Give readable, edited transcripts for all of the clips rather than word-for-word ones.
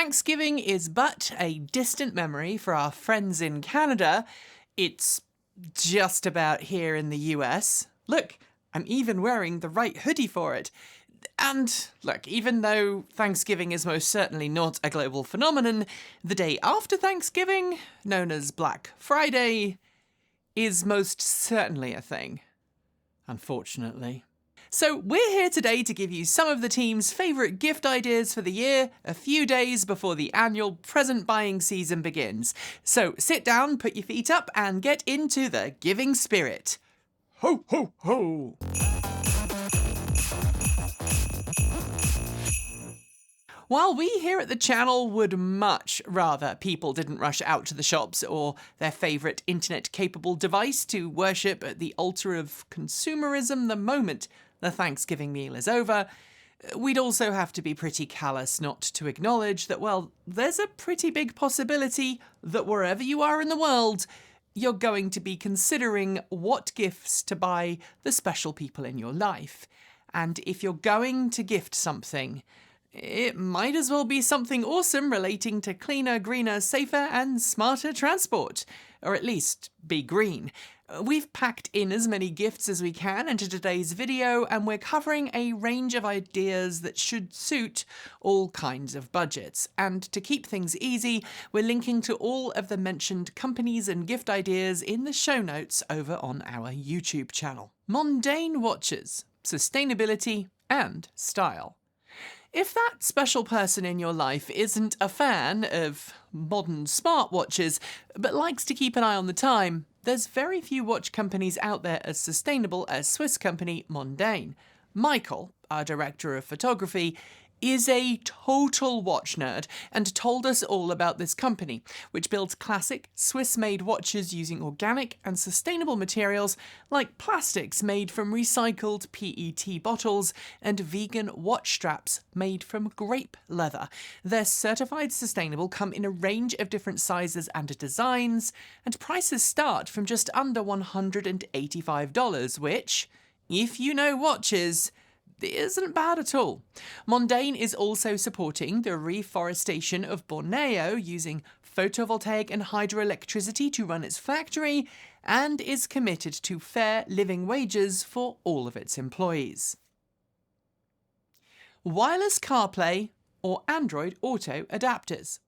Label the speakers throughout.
Speaker 1: Thanksgiving is but a distant memory for our friends in Canada. It's just about here in the US. Look, I'm even wearing the right hoodie for it. And look, even though Thanksgiving is most certainly not a global phenomenon, the day after Thanksgiving, known as Black Friday, is most certainly a thing. Unfortunately. So we're here today to give you some of the team's favourite gift ideas for the year, a few days before the annual present buying season begins. So sit down, put your feet up, and get into the giving spirit. Ho, ho, ho! While we here at the channel would much rather people didn't rush out to the shops or their favourite internet-capable device to worship at the altar of consumerism the moment the Thanksgiving meal is over, we'd also have to be pretty callous not to acknowledge that, well, there's a pretty big possibility that wherever you are in the world, you're going to be considering what gifts to buy the special people in your life. And if you're going to gift something, it might as well be something awesome relating to cleaner, greener, safer and smarter transport. Or at least be green. We've packed in as many gifts as we can into today's video, and we're covering a range of ideas that should suit all kinds of budgets. And to keep things easy, we're linking to all of the mentioned companies and gift ideas in the show notes over on our YouTube channel. Mondaine Watches, Sustainability and Style. If that special person in your life isn't a fan of modern smartwatches, but likes to keep an eye on the time, there's very few watch companies out there as sustainable as Swiss company Mondaine. Michael, our director of photography, is a total watch nerd and told us all about this company, which builds classic Swiss-made watches using organic and sustainable materials like plastics made from recycled PET bottles and vegan watch straps made from grape leather. Their certified sustainable come in a range of different sizes and designs, and prices start from just under $185, which, if you know watches, isn't bad at all. Mondaine is also supporting the reforestation of Borneo using photovoltaic and hydroelectricity to run its factory, and is committed to fair living wages for all of its employees. Wireless CarPlay or Android Auto adapters.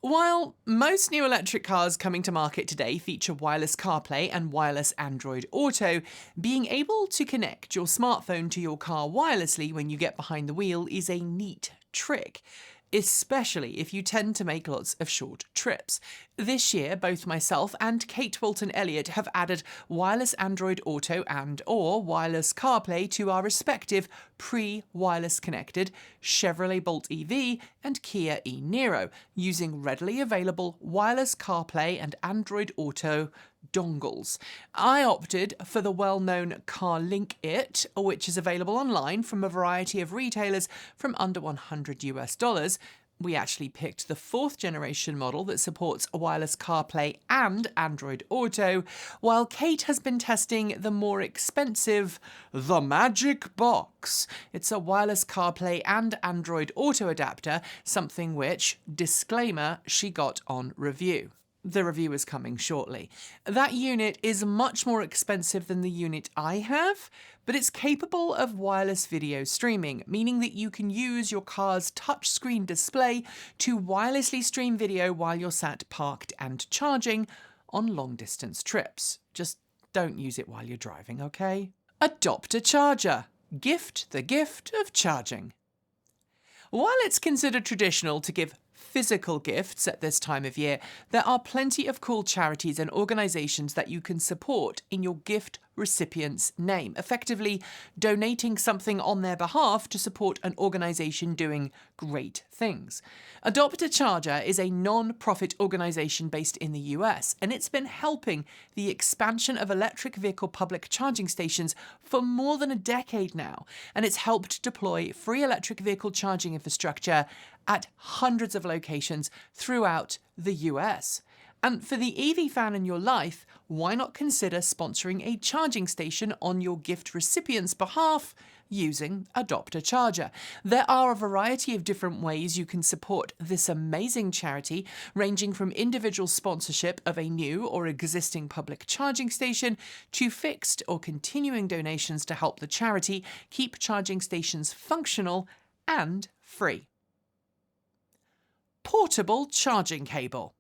Speaker 1: While most new electric cars coming to market today feature wireless CarPlay and wireless Android Auto, being able to connect your smartphone to your car wirelessly when you get behind the wheel is a neat trick, especially if you tend to make lots of short trips. This year, both myself and Kate Walton-Elliott have added wireless Android Auto and/or wireless CarPlay to our respective pre-wireless connected Chevrolet Bolt EV and Kia e-Niro, using readily available wireless CarPlay and Android Auto dongles. I opted for the well-known CarLink, which is available online from a variety of retailers from under $100. We actually picked the 4th generation model that supports wireless CarPlay and Android Auto, while Kate has been testing the more expensive The Magic Box. It's a wireless CarPlay and Android Auto adapter, something which, disclaimer, she got on review. The review is coming shortly. That unit is much more expensive than the unit I have, but it's capable of wireless video streaming, meaning that you can use your car's touchscreen display to wirelessly stream video while you're sat parked and charging on long-distance trips. Just don't use it while you're driving, okay? Adopt a charger. Gift the gift of charging. While it's considered traditional to give physical gifts at this time of year, there are plenty of cool charities and organisations that you can support in your gift recipient's name, effectively donating something on their behalf to support an organisation doing great things. Adopt a Charger is a non-profit organisation based in the US, and it's been helping the expansion of electric vehicle public charging stations for more than a decade now, and it's helped deploy free electric vehicle charging infrastructure at hundreds of locations throughout the US. And for the EV fan in your life, why not consider sponsoring a charging station on your gift recipient's behalf using Adopt a Charger. There are a variety of different ways you can support this amazing charity, ranging from individual sponsorship of a new or existing public charging station to fixed or continuing donations to help the charity keep charging stations functional and free. Portable charging cable.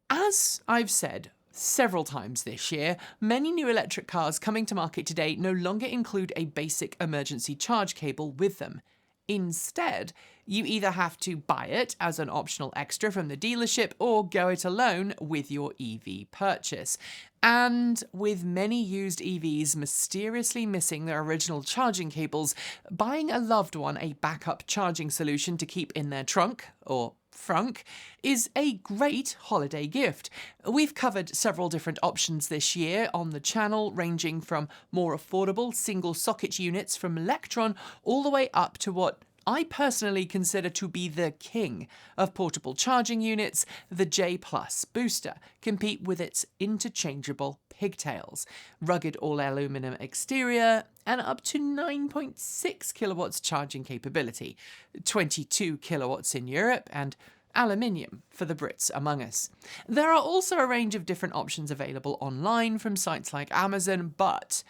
Speaker 1: As I've said several times this year, many new electric cars coming to market today no longer include a basic emergency charge cable with them. Instead, you either have to buy it as an optional extra from the dealership or go it alone with your EV purchase. And with many used EVs mysteriously missing their original charging cables, buying a loved one a backup charging solution to keep in their trunk, or frunk, is a great holiday gift. We've covered several different options this year on the channel, ranging from more affordable single socket units from Electron all the way up to what I personally consider to be the king of portable charging units, the J Plus Booster, compete with its interchangeable pigtails, rugged all-aluminum exterior, and up to 9.6 kilowatts charging capability, 22 kilowatts in Europe, and aluminium for the Brits among us. There are also a range of different options available online from sites like Amazon, but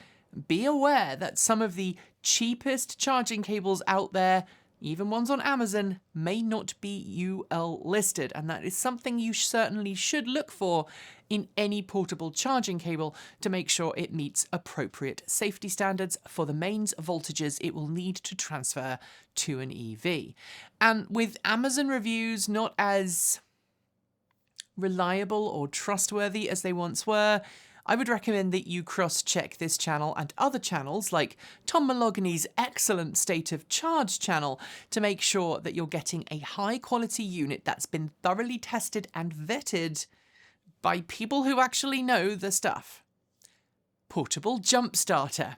Speaker 1: be aware that some of the cheapest charging cables out there, even ones on Amazon, may not be UL listed, and that is something you certainly should look for in any portable charging cable to make sure it meets appropriate safety standards for the mains voltages it will need to transfer to an EV. And with Amazon reviews not as reliable or trustworthy as they once were, I would recommend that you cross-check this channel and other channels like Tom Malogany's excellent State of Charge channel to make sure that you're getting a high-quality unit that's been thoroughly tested and vetted by people who actually know the stuff. Portable jump starter.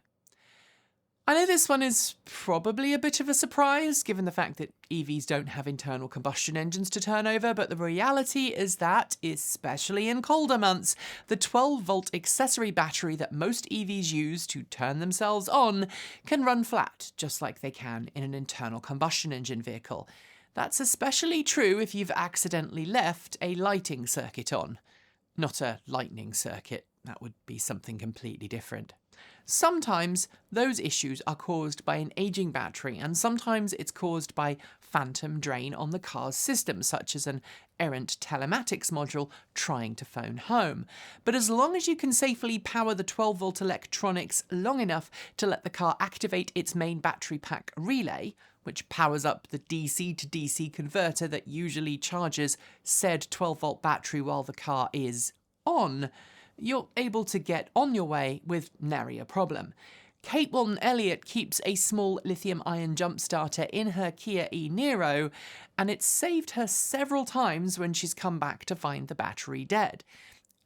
Speaker 1: I know this one is probably a bit of a surprise, given the fact that EVs don't have internal combustion engines to turn over, but the reality is that, especially in colder months, the 12-volt accessory battery that most EVs use to turn themselves on can run flat, just like they can in an internal combustion engine vehicle. That's especially true if you've accidentally left a lighting circuit on. Not a lightning circuit, that would be something completely different. Sometimes those issues are caused by an aging battery, and sometimes it's caused by phantom drain on the car's system, such as an errant telematics module trying to phone home. But as long as you can safely power the 12-volt electronics long enough to let the car activate its main battery pack relay, which powers up the DC to DC converter that usually charges said 12-volt battery while the car is on, you're able to get on your way with nary a problem. Kate Walton-Elliott keeps a small lithium-ion jump starter in her Kia e-Niro, and it's saved her several times when she's come back to find the battery dead.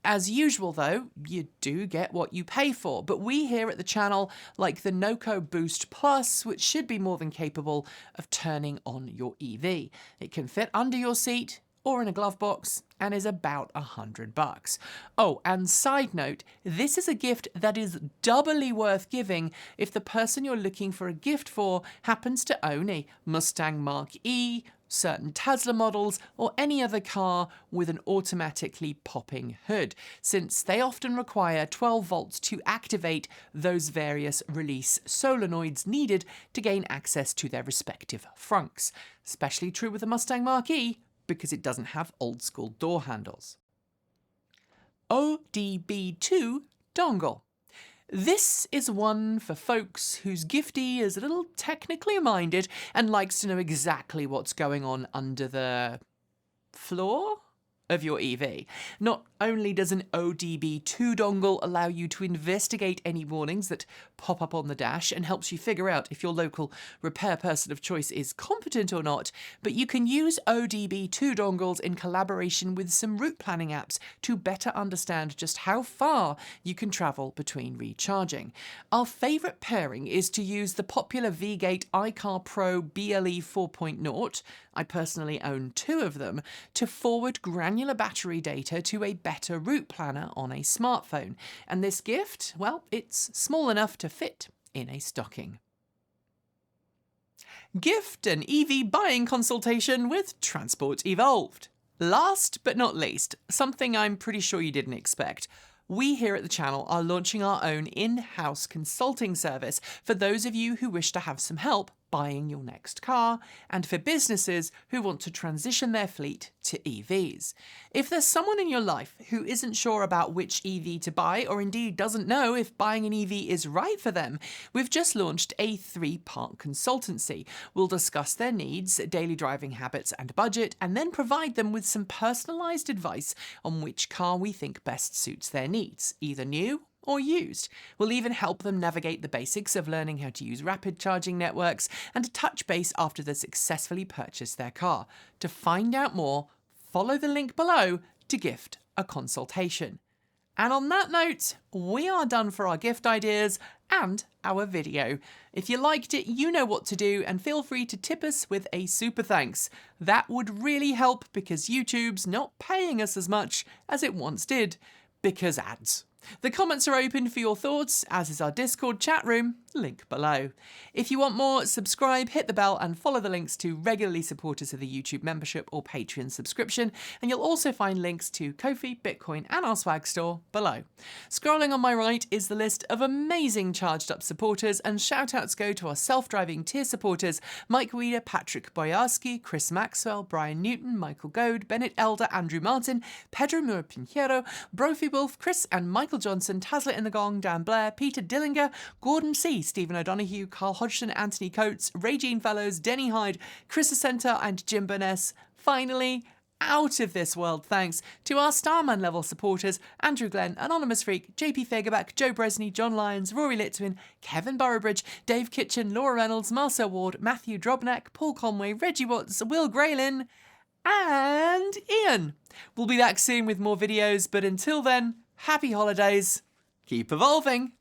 Speaker 1: As usual, though, you do get what you pay for, but we here at the channel like the Noco Boost Plus, which should be more than capable of turning on your EV. It can fit under your seat or in a glove box, and is about $100. Oh, and side note, this is a gift that is doubly worth giving if the person you're looking for a gift for happens to own a Mustang Mach-E, certain Tesla models, or any other car with an automatically popping hood, since they often require 12 volts to activate those various release solenoids needed to gain access to their respective frunks. Especially true with the Mustang Mach-E, because it doesn't have old-school door handles. ODBII Dongle. This is one for folks whose giftee is a little technically minded and likes to know exactly what's going on under the floor of your EV. Not only does an ODBII dongle allow you to investigate any warnings that pop up on the dash and helps you figure out if your local repair person of choice is competent or not, but you can use ODBII dongles in collaboration with some route planning apps to better understand just how far you can travel between recharging. Our favourite pairing is to use the popular V-Gate iCar Pro BLE 4.0, I personally own 2 of them, to forward granular battery data to a better route planner on a smartphone. And this gift, well, it's small enough to fit in a stocking. gift an EV buying consultation with Transport Evolved. Last but not least, something I'm pretty sure you didn't expect. We here at the channel are launching our own in-house consulting service for those of you who wish to have some help buying your next car, and for businesses who want to transition their fleet to EVs. If there's someone in your life who isn't sure about which EV to buy, or indeed doesn't know if buying an EV is right for them, we've just launched a 3-part consultancy. We'll discuss their needs, daily driving habits and budget, and then provide them with some personalised advice on which car we think best suits their needs, either new or used. We'll even help them navigate the basics of learning how to use rapid charging networks and to touch base after they successfully purchase their car. To find out more, follow the link below to gift a consultation. And on that note, we are done for our gift ideas and our video. If you liked it, you know what to do, and feel free to tip us with a super thanks. That would really help because YouTube's not paying us as much as it once did, because ads. The comments are open for your thoughts, as is our Discord chat room, link below. If you want more, subscribe, hit the bell and follow the links to regularly support us of the YouTube membership or Patreon subscription, and you'll also find links to Ko-fi, Bitcoin and our swag store below. Scrolling on my right is the list of amazing charged up supporters, and shout outs go to our self-driving tier supporters: Mike Weeder, Patrick Boyarski, Chris Maxwell, Brian Newton, Michael Goad, Bennett Elder, Andrew Martin, Pedro Mura Pinheiro, Brophy Wolf, Chris and Michael Johnson, Taslet in the Gong, Dan Blair, Peter Dillinger, Gordon C, Stephen O'Donoghue, Carl Hodgson, Anthony Coates, Regine Fellows, Denny Hyde, Chris Ascenta and Jim Burness. Finally, out of this world thanks to our Starman level supporters: Andrew Glenn, Anonymous Freak, JP Fagerback, Joe Bresney, John Lyons, Rory Litwin, Kevin Burrowbridge, Dave Kitchen, Laura Reynolds, Marcel Ward, Matthew Drobnak, Paul Conway, Reggie Watts, Will Graylin and Ian. We'll be back soon with more videos, but until then, happy holidays, keep evolving.